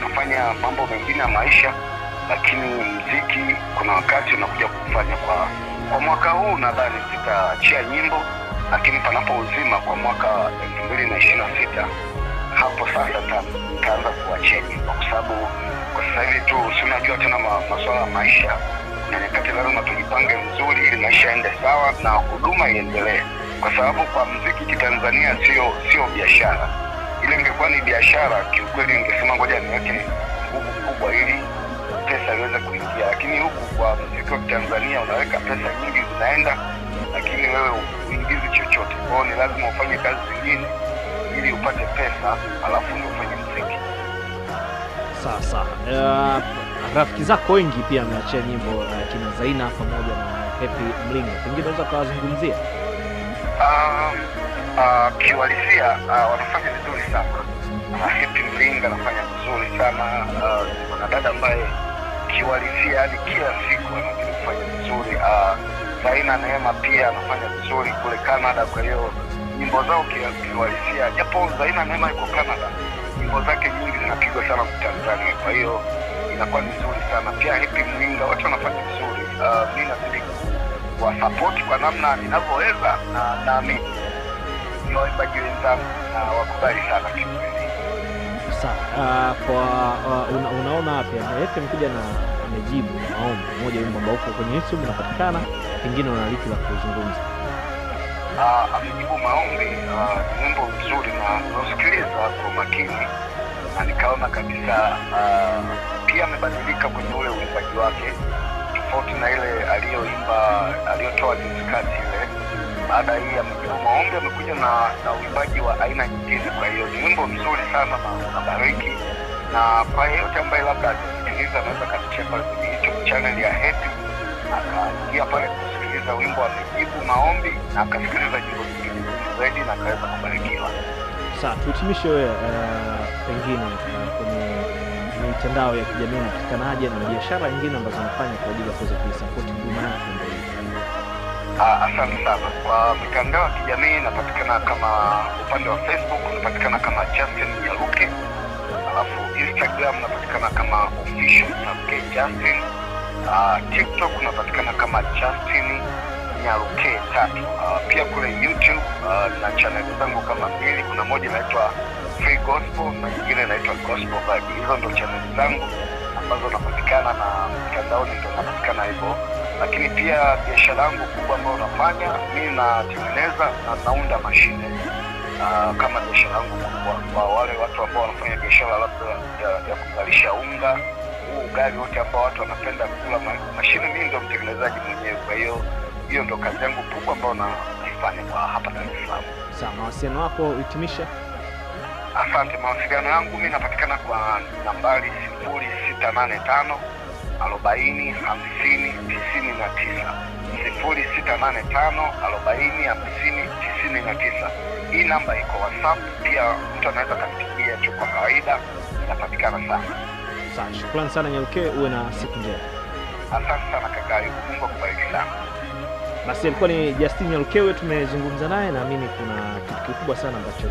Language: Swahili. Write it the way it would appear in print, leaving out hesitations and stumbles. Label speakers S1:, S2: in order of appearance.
S1: nafanya mambo mengine ya maisha, lakini muziki kuna wakati unakuja kufanya. Kwa mwaka huu nadhani nitaachia nyimbo, lakini panapo uzima kwa mwaka 2026 hapo sasa nitaanza kuachia nyimbo, kwa sababu kwa sasa hivi tu si unajua tena masuala ya maisha, na nyakati lazima tujipange vizuri ili maisha yaende sawa na huduma iendelee, kwa sababu kwa muziki kitanzania sio biashara. Ile ingekuwa ni biashara, kiukweli ningesema ngoja niweke nguvu kubwa ili pesa iweze kuingia, lakini huku kwa muziki wa Tanzania unaweka pesa nyingi zinaenda, lakini wewe uingizi chochote. Kwa hiyo ni lazima ufanye kazi zingine ili upate pesa, alafu ndio ufanye muziki.
S2: Sasa rafiki zako wengi pia wameachia nyimbo, kina Zaina pamoja na Happy Mlinga, pengine unaweza kuwazungumzia?
S1: Kiuhalisia wanafanya vizuri sana. Happy Mlinga anafanya vizuri sana. Kuna dada ambaye kiuhalisia hadi kila siku anazidi kufanya vizuri. Zaina Neema pia anafanya vizuri kule Canada. Kwa hiyo nyimbo zao kiuhalisia, japo Zaina Neema yuko Canada, nyimbo zake nyingi zinapigwa sana kwa Tanzania, kwa hiyo inakuwa vizuri sana. Pia Happy Mlinga watu wanafanya vizuri. Mimi nazidi kwa support kwa namna ninavyoweza, na naamini ni waimbaji wenzangu na wakubali sana kiukweli.
S2: Sawa, unaona pia Happy amekuja na amejibu maombi moja, wimbo ambao uko kwenye YouTube unapatikana, pengine una lipi la kuzungumza?
S1: Amejibu maombi, ni wimbo mzuri na unasikiliza kwa makini, na nikaona kabisa pia amebadilika kwenye ule uimbaji wake, tofauti na ile aliyotoa juzi kati ile. Baada hii amejibu maombi, amekuja na uimbaji wa aina nyingine. Kwa hiyo ni wimbo mzuri sana na unabariki, na kwa yeyote ambaye labda hajasikiliza anaweza kapitia pale kwenye YouTube channel ya Happy, akaingia pale kusikiliza wimbo amejibu maombi na akasikiliza nyimbo nyingine zaidi na akaweza kubarikiwa.
S2: Sasa tuhitimishe pengine kwenye mitandao ya kijamii unapatikanaje, na biashara nyingine ambazo unafanya kwa ajili ya kuweza kuisupport huduma yako ndio?
S1: Asante sana. Kwa mitandao ya kijamii napatikana kama upande wa Facebook napatikana kama Justin Nyaruke, alafu Instagram napatikana kama official Nyaruke Justin, TikTok napatikana kama Justin Nyaruke 3. Pia kule YouTube na channel zangu kama mbili, kuna moja inaitwa Free Gospel na nyingine inaitwa Gospel Vibe. Hizo ndo channel zangu ambazo napatikana, na mtandaoni ndo napatikana hivyo. Lakini pia biashara yangu kubwa ambayo nafanya mimi, natengeneza na naunda mashine kama biashara yangu kubwa kwa wale watu ambao wanafanya biashara labda ya kuzalisha unga, ugali wote ambao watu wanapenda kula mashine, mimi ndio mtengenezaji mwenyewe. Kwa hiyo ndio kazi yangu kubwa ambayo naifanya kwa hapa Dar es Salaam.
S2: Sawa, mawasiliano wako hitimisha.
S1: Asante. Mawasiliano yangu mimi napatikana kwa nambari 0685 40 50 99, 0685 40 50 99. Hii namba iko WhatsApp, pia mtu anaweza kanipigia tu kwa kawaida, inapatikana sana.
S2: Sawa, shukrani sana Nyaruke, uwe na siku njema.
S1: Asante sana kaka, Mungu akubariki sana.
S2: Basi alikuwa ni Justin Nyaruke, tumezungumza naye, naamini kuna kitu kikubwa sana ambacho